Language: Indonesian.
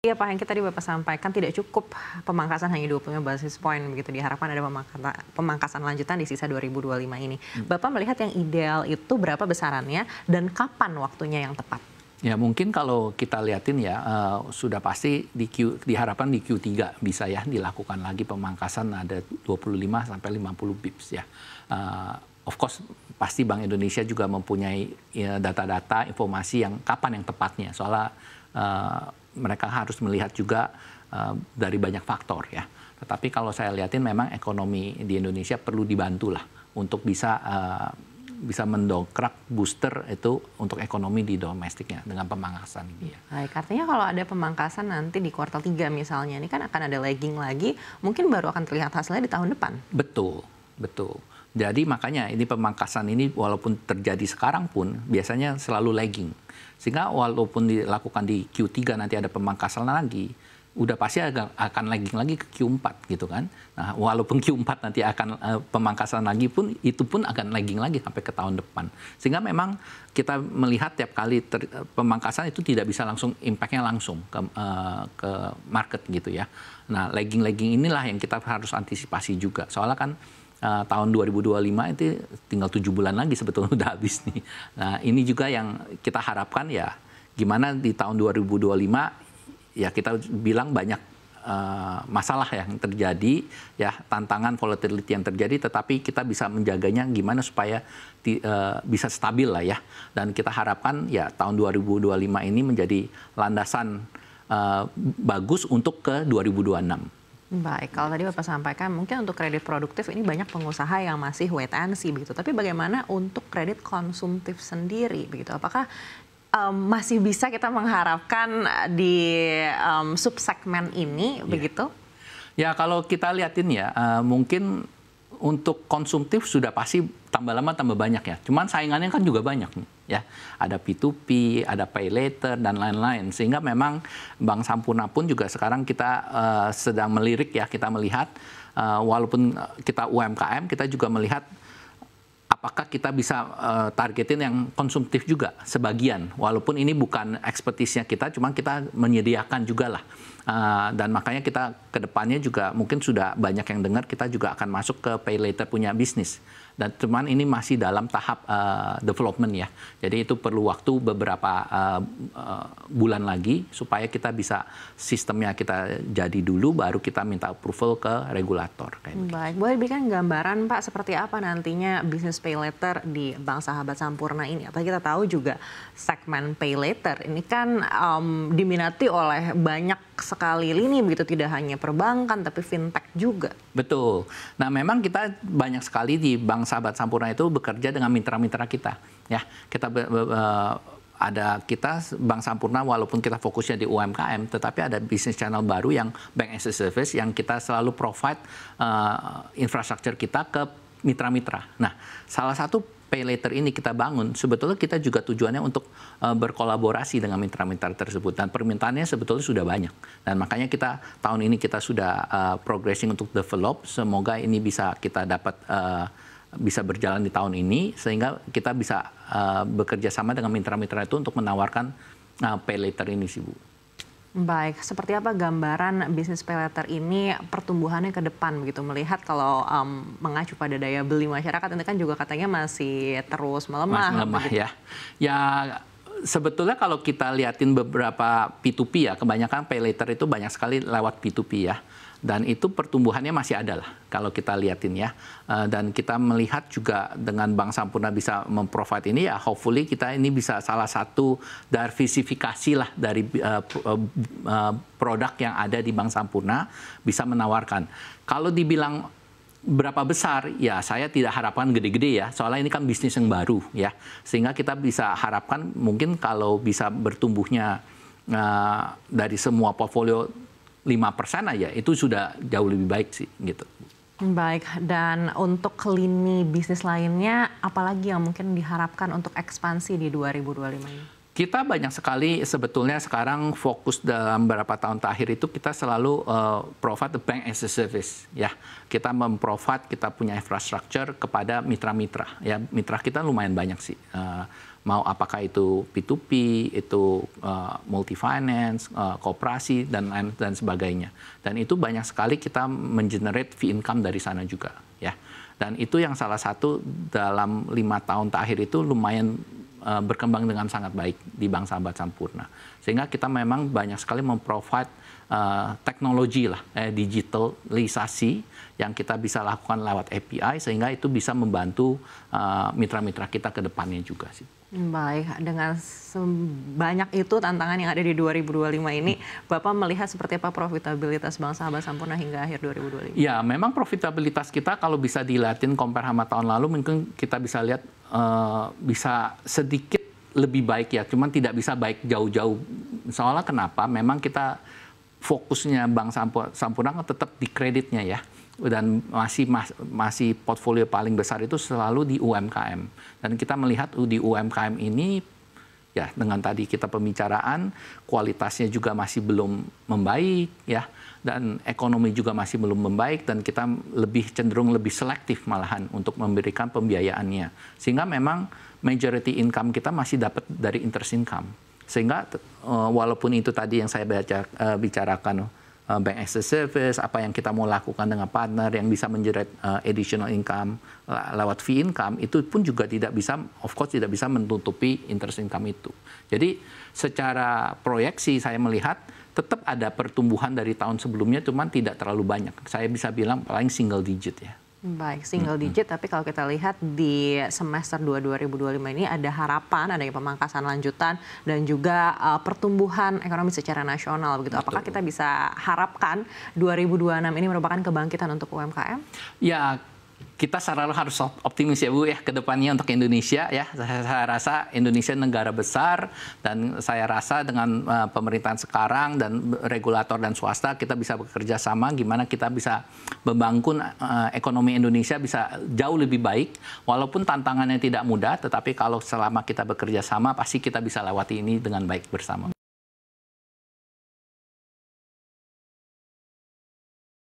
Iya Pak Hengki, tadi Bapak sampaikan tidak cukup pemangkasan hanya 25 basis point begitu, diharapkan ada pemangkasan lanjutan di sisa 2025 ini. Bapak melihat yang ideal itu berapa besarannya dan kapan waktunya yang tepat? Ya mungkin kalau kita lihatin ya sudah pasti diharapkan di Q3 bisa ya dilakukan lagi pemangkasan ada 25 sampai 50 bips ya. Of course pasti Bank Indonesia juga mempunyai data-data informasi yang kapan yang tepatnya, soalnya mereka harus melihat juga dari banyak faktor ya. Tetapi kalau saya lihatin memang ekonomi di Indonesia perlu dibantu lah untuk bisa mendongkrak booster itu untuk ekonomi di domestiknya dengan pemangkasan ini ya. Baik, artinya kalau ada pemangkasan nanti di kuartal 3 misalnya, ini kan akan ada lagging lagi, mungkin baru akan terlihat hasilnya di tahun depan. Betul, betul. Jadi makanya ini pemangkasan ini walaupun terjadi sekarang pun biasanya selalu lagging. Sehingga walaupun dilakukan di Q3 nanti ada pemangkasan lagi, udah pasti akan lagging lagi ke Q4 gitu kan. Nah, walaupun Q4 nanti akan pemangkasan lagi pun, itu pun akan lagging lagi sampai ke tahun depan. Sehingga memang kita melihat tiap kali pemangkasan itu tidak bisa langsung impact-nya langsung ke market gitu ya. Nah, lagging inilah yang kita harus antisipasi juga. Soalnya kan tahun 2025 itu tinggal 7 bulan lagi sebetulnya udah habis nih. Nah, ini juga yang kita harapkan ya gimana di tahun 2025 ya kita bilang banyak masalah yang terjadi ya, tantangan volatility yang terjadi, tetapi kita bisa menjaganya gimana supaya bisa stabil lah ya. Dan kita harapkan ya tahun 2025 ini menjadi landasan bagus untuk ke 2026. Baik, kalau tadi Bapak sampaikan mungkin untuk kredit produktif ini banyak pengusaha yang masih wait and see begitu. Tapi bagaimana untuk kredit konsumtif sendiri begitu? Apakah masih bisa kita mengharapkan di subsegmen ini begitu? Ya kalau kita lihatin ya mungkin untuk konsumtif sudah pasti tambah lama tambah banyak ya. Cuman saingannya kan juga banyak ya. Ada P2P, ada pay later dan lain-lain. Sehingga memang Bank Sampurna pun juga sekarang kita sedang melirik ya, kita melihat walaupun kita UMKM, kita juga melihat apakah kita bisa targetin yang konsumtif juga sebagian. Walaupun ini bukan ekspertisnya kita, cuma kita menyediakan juga lah. Dan makanya kita ke depannya juga mungkin sudah banyak yang dengar kita juga akan masuk ke pay later punya bisnis. Dan cuman ini masih dalam tahap development ya. Jadi itu perlu waktu beberapa bulan lagi supaya kita bisa sistemnya kita jadi dulu baru kita minta approval ke regulator. Baik, boleh berikan gambaran Pak seperti apa nantinya bisnis pay later di Bank Sahabat Sampurna ini? Apalagi kita tahu juga segmen pay later ini kan diminati oleh banyak sekali lini begitu, tidak hanya perbankan tapi fintech juga. Betul. Nah memang kita banyak sekali di Bank Sahabat Sampurna itu bekerja dengan mitra-mitra kita. Ya, kita Bank Sampurna walaupun kita fokusnya di UMKM, tetapi ada bisnis channel baru yang Bank as a Service yang kita selalu provide infrastruktur kita ke mitra-mitra. Nah, salah satu pay later ini kita bangun, sebetulnya kita juga tujuannya untuk berkolaborasi dengan mitra-mitra tersebut. Dan permintaannya sebetulnya sudah banyak. Dan makanya kita tahun ini kita sudah progressing untuk develop. Semoga ini bisa kita dapat bisa berjalan di tahun ini, sehingga kita bisa bekerja sama dengan mitra-mitra itu untuk menawarkan pay later ini sih Bu. Baik, seperti apa gambaran bisnis pay later ini pertumbuhannya ke depan begitu, melihat kalau mengacu pada daya beli masyarakat ini kan juga katanya masih terus melemah. Masih melemah ya. Ya sebetulnya kalau kita lihatin beberapa P2P ya, kebanyakan pay later itu banyak sekali lewat P2P ya. Dan itu pertumbuhannya masih ada lah kalau kita lihatin ya. Dan kita melihat juga dengan Bank Sampurna bisa memprovide ini ya, hopefully kita ini bisa salah satu diversifikasi lah dari produk yang ada di Bank Sampurna bisa menawarkan. Kalau dibilang berapa besar, ya saya tidak harapkan gede-gede ya, soalnya ini kan bisnis yang baru ya. Sehingga kita bisa harapkan mungkin kalau bisa bertumbuhnya dari semua portfolio 5% aja, itu sudah jauh lebih baik sih gitu. Baik, dan untuk lini bisnis lainnya, apalagi yang mungkin diharapkan untuk ekspansi di 2025 ini? Kita banyak sekali sebetulnya sekarang fokus dalam beberapa tahun terakhir itu kita selalu provide the bank as a service ya. Kita memprovide, kita punya infrastructure kepada mitra-mitra ya. Mitra kita lumayan banyak sih. Mau apakah itu P2P, itu multi finance, koperasi dan sebagainya. Dan itu banyak sekali kita mengenerate fee income dari sana juga, ya. Dan itu yang salah satu dalam 5 tahun terakhir itu lumayan berkembang dengan sangat baik di Bank Sahabat Sampurna. Sehingga kita memang banyak sekali memprovide teknologi lah, digitalisasi yang kita bisa lakukan lewat API sehingga itu bisa membantu mitra-mitra kita ke depannya juga sih. Baik, dengan sebanyak itu tantangan yang ada di 2025 ini, Bapak melihat seperti apa profitabilitas Bank Sahabat Sampurna hingga akhir 2025? Ya, memang profitabilitas kita kalau bisa dilihatin compare sama tahun lalu, mungkin kita bisa lihat bisa sedikit lebih baik ya, cuman tidak bisa baik jauh-jauh. Soalnya kenapa? Memang kita fokusnya Bank Sampurna tetap di kreditnya ya. Dan masih portfolio paling besar itu selalu di UMKM. Dan kita melihat di UMKM ini ya dengan tadi kita pembicaraan kualitasnya juga masih belum membaik ya, dan ekonomi juga masih belum membaik, dan kita cenderung lebih selektif malahan untuk memberikan pembiayaannya. Sehingga memang majority income kita masih dapat dari interest income. Sehingga walaupun itu tadi yang saya bicarakan bank as a service, apa yang kita mau lakukan dengan partner yang bisa menjerat additional income lewat fee income, itu pun juga tidak bisa, of course tidak bisa menutupi interest income itu. Jadi secara proyeksi saya melihat tetap ada pertumbuhan dari tahun sebelumnya, cuman tidak terlalu banyak. Saya bisa bilang paling single digit ya. Baik, single digit, tapi kalau kita lihat di semester 2 2025 ini ada harapan, adanya pemangkasan lanjutan, dan juga pertumbuhan ekonomi secara nasional. Begitu. Apakah kita bisa harapkan 2026 ini merupakan kebangkitan untuk UMKM? Ya, kita selalu harus optimis ya Bu ya ke depannya untuk Indonesia ya. Saya rasa Indonesia negara besar, dan saya rasa dengan pemerintahan sekarang dan regulator dan swasta kita bisa bekerja sama gimana kita bisa membangun ekonomi Indonesia bisa jauh lebih baik. Walaupun tantangannya tidak mudah, tetapi kalau selama kita bekerja sama pasti kita bisa lewati ini dengan baik bersama.